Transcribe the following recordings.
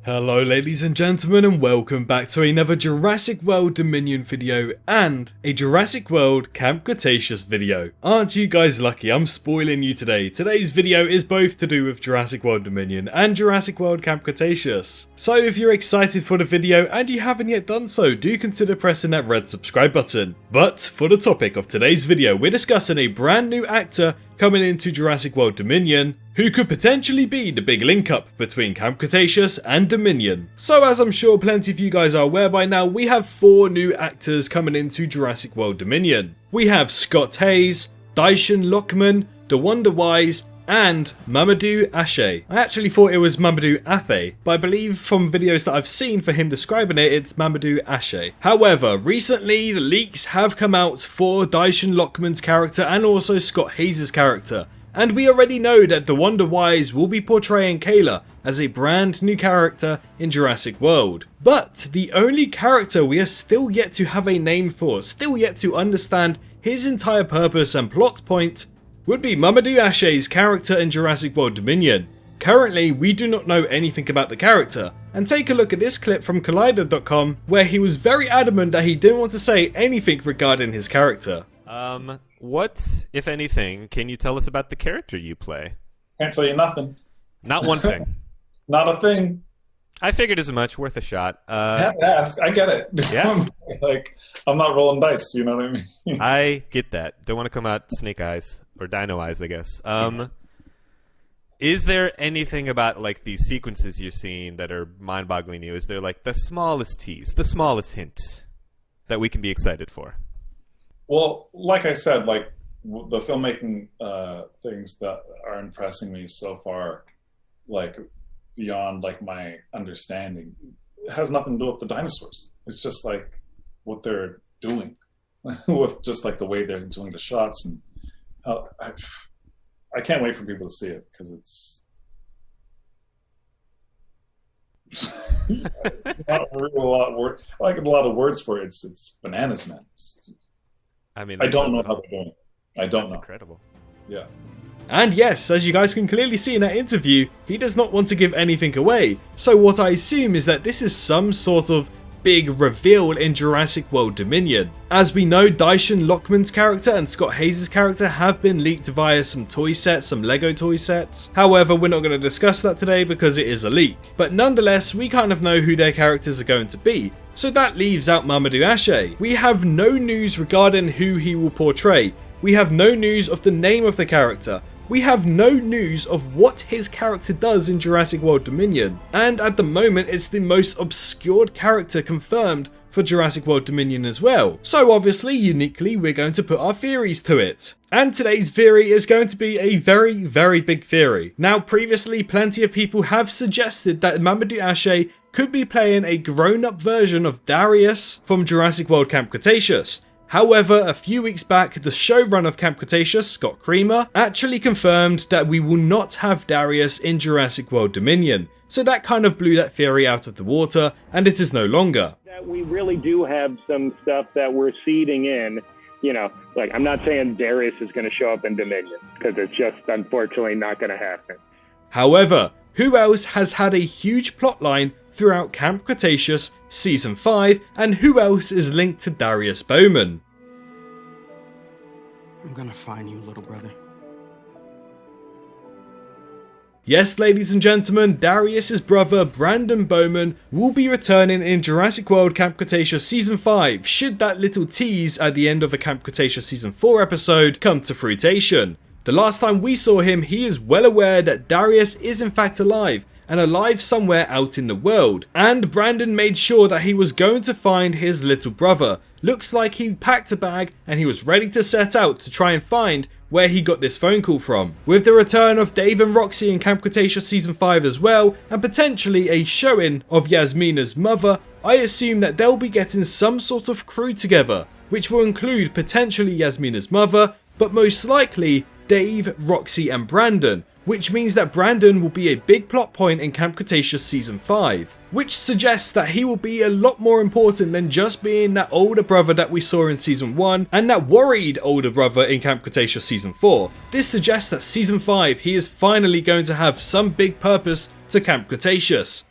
Hello ladies and gentlemen, and welcome back to another Jurassic World Dominion video and a Jurassic World Camp Cretaceous video. Aren't you guys lucky? I'm spoiling you today. Today's video is both to do with Jurassic World Dominion and Jurassic World Camp Cretaceous. So if you're excited for the video and you haven't yet done so, do consider pressing that red subscribe button. But for the topic of today's video, we're discussing a brand new actor coming into Jurassic World Dominion, who could potentially be the big link up between Camp Cretaceous and Dominion. So as I'm sure plenty of you guys are aware by now, we have 4 new actors coming into Jurassic World Dominion. We have Scott Hayes, Daishan Lockman, The Wonder Wise, and Mamadou Ache. I actually thought it was Mamadou Ache, but I believe from videos that I've seen for him describing it, it's Mamadou Ache. However, recently the leaks have come out for Daishan Lockman's character and also Scott Hayes' character. And we already know that The Wonder Wise will be portraying Kayla as a brand new character in Jurassic World. But the only character we are still yet to have a name for, still yet to understand his entire purpose and plot point, would be Mamadou Ache's character in Jurassic World Dominion. Currently, we do not know anything about the character, and take a look at this clip from Collider.com where he was very adamant that he didn't want to say anything regarding his character. What, if anything, can you tell us about the character you play? Can't tell you nothing. Not one thing. Not a thing. I figured as much, worth a shot. Have to ask. I get it. Yeah. Like, I'm not rolling dice, you know what I mean? I get that. Don't want to come out snake eyes, or dino eyes, I guess. Is there anything about, like, these sequences you're seeing that are mind-boggling you? Is there, like, the smallest tease, the smallest hint that we can be excited for? Well, like I said, like, the filmmaking things that are impressing me so far, like, beyond, like, my understanding, it has nothing to do with the dinosaurs. It's just, like, what they're doing with just, like, the way they're doing the shots. And I can't wait for people to see it, because it's not really a lot of words. I get a lot of words for it. It's bananas, man. I mean, I don't know how they're doing it. I don't know. That's incredible. Yeah. And yes, as you guys can clearly see in that interview, he does not want to give anything away. So what I assume is that this is some sort of big reveal in Jurassic World Dominion. As we know, Daishan Lockman's character and Scott Hayes' character have been leaked via some toy sets, some Lego toy sets. However, we're not going to discuss that today because it is a leak. But nonetheless, we kind of know who their characters are going to be. So that leaves out Mamadou Ache. We have no news regarding who he will portray. We have no news of the name of the character. We have no news of what his character does in Jurassic World Dominion. And at the moment, it's the most obscured character confirmed for Jurassic World Dominion as well. So obviously, uniquely, we're going to put our theories to it. And today's theory is going to be a very, very big theory. Now, previously, plenty of people have suggested that Mamadou Ache could be playing a grown-up version of Darius from Jurassic World Camp Cretaceous. However, a few weeks back, the showrunner of Camp Cretaceous, Scott Creamer, actually confirmed that we will not have Darius in Jurassic World Dominion. So that kind of blew that theory out of the water, and it is no longer. We really do have some stuff that we're seeding in. You know, like, I'm not saying Darius is going to show up in Dominion, because it's just unfortunately not going to happen. However, who else has had a huge plotline throughout Camp Cretaceous Season 5, and who else is linked to Darius Bowman? I'm gonna find you, little brother. Yes, ladies and gentlemen, Darius' brother Brandon Bowman will be returning in Jurassic World Camp Cretaceous Season 5 should that little tease at the end of a Camp Cretaceous Season 4 episode come to fruition. The last time we saw him, he is well aware that Darius is in fact alive, and alive somewhere out in the world. And Brandon made sure that he was going to find his little brother. Looks like he packed a bag and he was ready to set out to try and find where he got this phone call from. With the return of Dave and Roxy in Camp Cretaceous Season 5 as well, and potentially a showing of Yasmina's mother, I assume that they'll be getting some sort of crew together, which will include potentially Yasmina's mother, but most likely Dave, Roxy and Brandon, which means that Brandon will be a big plot point in Camp Cretaceous Season 5, which suggests that he will be a lot more important than just being that older brother that we saw in Season 1 and that worried older brother in Camp Cretaceous Season 4. This suggests that Season 5 he is finally going to have some big purpose to Camp Cretaceous.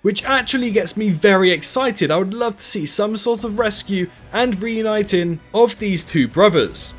which actually gets me very excited. I would love to see some sort of rescue and reuniting of these two brothers.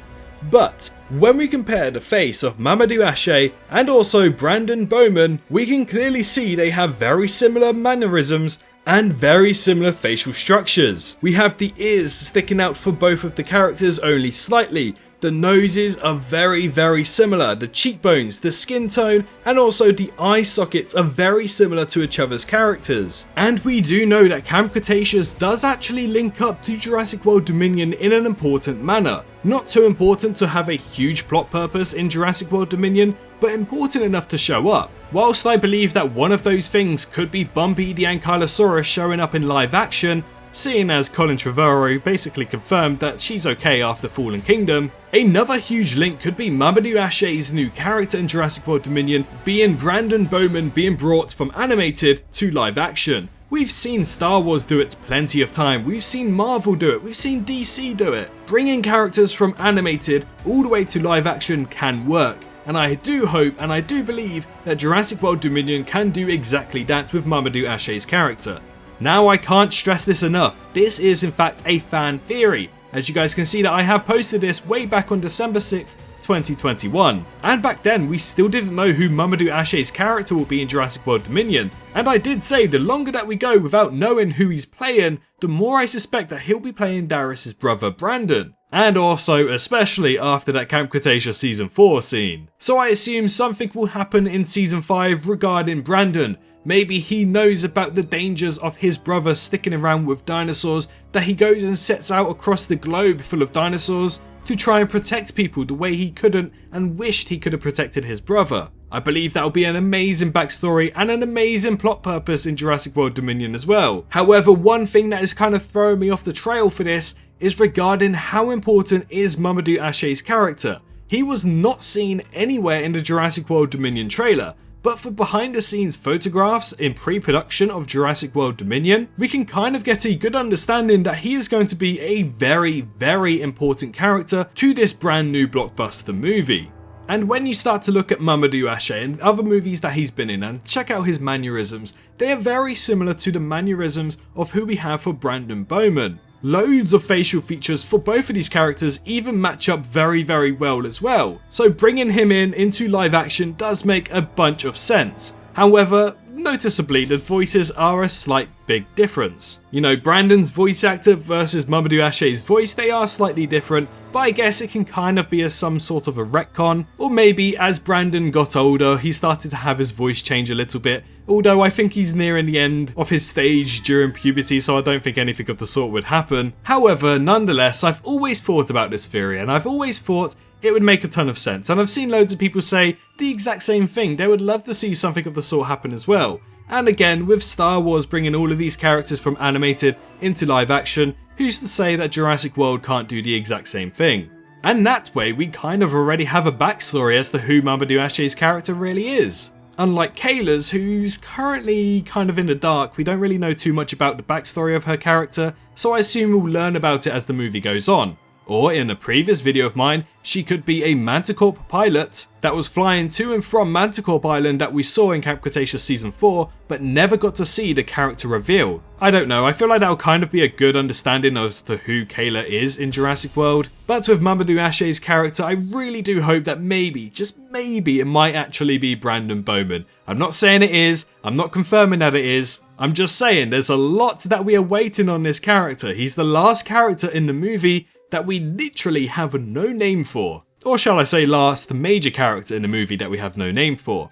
But when we compare the face of Mamadou Ache and also Brandon Bowman, we can clearly see they have very similar mannerisms and very similar facial structures. We have the ears sticking out for both of the characters only slightly. The noses are very similar, the cheekbones, the skin tone, and also the eye sockets are very similar to each other's characters. And we do know that Camp Cretaceous does actually link up to Jurassic World Dominion in an important manner. Not too important to have a huge plot purpose in Jurassic World Dominion, but important enough to show up. Whilst I believe that one of those things could be Bumpy the Ankylosaurus showing up in live action, seeing as Colin Trevorrow basically confirmed that she's okay after Fallen Kingdom, another huge link could be Mamadou Ache's new character in Jurassic World Dominion being Brandon Bowman being brought from animated to live action. We've seen Star Wars do it plenty of time, we've seen Marvel do it, we've seen DC do it. Bringing characters from animated all the way to live action can work, and I do hope and I do believe that Jurassic World Dominion can do exactly that with Mamadou Ache's character. Now I can't stress this enough, this is in fact a fan theory. As you guys can see that I have posted this way back on December 6th, 2021. And back then we still didn't know who Mamadou Ache's character will be in Jurassic World Dominion. And I did say the longer that we go without knowing who he's playing, the more I suspect that he'll be playing Darius' brother Brandon. And also, especially after that Camp Cretaceous Season 4 scene. So I assume something will happen in Season 5 regarding Brandon. Maybe he knows about the dangers of his brother sticking around with dinosaurs, that he goes and sets out across the globe full of dinosaurs to try and protect people the way he couldn't and wished he could have protected his brother. I believe that will be an amazing backstory and an amazing plot purpose in Jurassic World Dominion as well. However, one thing that is kind of throwing me off the trail for this is regarding how important is Mamadou Ache's character. He was not seen anywhere in the Jurassic World Dominion trailer, but for behind the scenes photographs in pre-production of Jurassic World Dominion, we can kind of get a good understanding that he is going to be a very important character to this brand new blockbuster movie. And when you start to look at Mamadou Ache and other movies that he's been in and check out his mannerisms, they are very similar to the mannerisms of who we have for Brandon Bowman. Loads of facial features for both of these characters even match up very well as well. So bringing him into live action does make a bunch of sense. However, noticeably the voices are a slight big difference. You know, Brandon's voice actor versus Mamadou Ache's voice, they are slightly different, but I guess it can kind of be some sort of a retcon, or maybe as Brandon got older he started to have his voice change a little bit, although I think he's nearing the end of his stage during puberty, so I don't think anything of the sort would happen. However, nonetheless, I've always thought about this theory and I've always thought it would make a ton of sense, and I've seen loads of people say the exact same thing. They would love to see something of the sort happen as well. And again, with Star Wars bringing all of these characters from animated into live action, who's to say that Jurassic World can't do the exact same thing? And that way, we kind of already have a backstory as to who Mamadou Ache's character really is. Unlike Kayla's, who's currently kind of in the dark, we don't really know too much about the backstory of her character, so I assume we'll learn about it as the movie goes on. Or in a previous video of mine, she could be a Manticorp pilot that was flying to and from Manticorp Island that we saw in Camp Cretaceous Season 4, but never got to see the character reveal. I don't know, I feel like that'll kind of be a good understanding as to who Kayla is in Jurassic World. But with Mamadou Ache's character, I really do hope that maybe, just maybe, it might actually be Brandon Bowman. I'm not saying it is, I'm not confirming that it is, I'm just saying there's a lot that we are waiting on this character. He's the last character in the movie that we literally have no name for. Or shall I say last major character in the movie that we have no name for.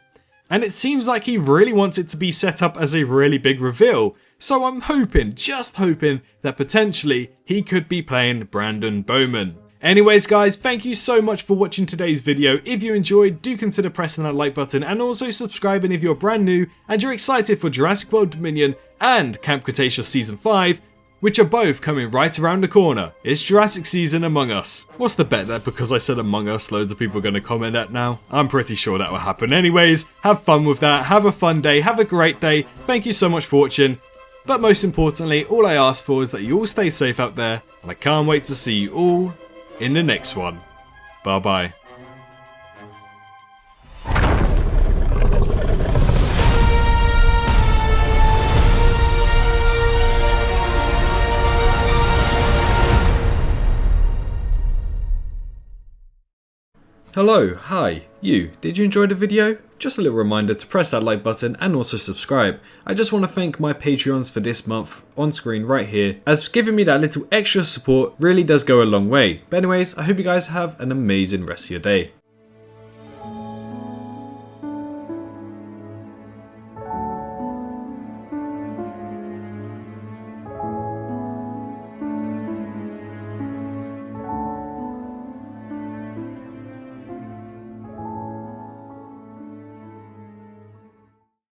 And it seems like he really wants it to be set up as a really big reveal, so I'm hoping, just hoping, that potentially he could be playing Brandon Bowman. Anyways guys, thank you so much for watching today's video. If you enjoyed, do consider pressing that like button and also subscribing if you're brand new and you're excited for Jurassic World Dominion and Camp Cretaceous Season 5, which are both coming right around the corner. It's Jurassic season Among Us. What's the bet that because I said Among Us, loads of people are going to comment that now? I'm pretty sure that will happen. Anyways, have fun with that, have a fun day, have a great day. Thank you so much for watching. But most importantly, all I ask for is that you all stay safe out there, and I can't wait to see you all in the next one. Bye bye. Hello, hi, you. Did you enjoy the video? Just a little reminder to press that like button and also subscribe. I just want to thank my Patreons for this month on screen right here, as giving me that little extra support really does go a long way. But anyways, I hope you guys have an amazing rest of your day.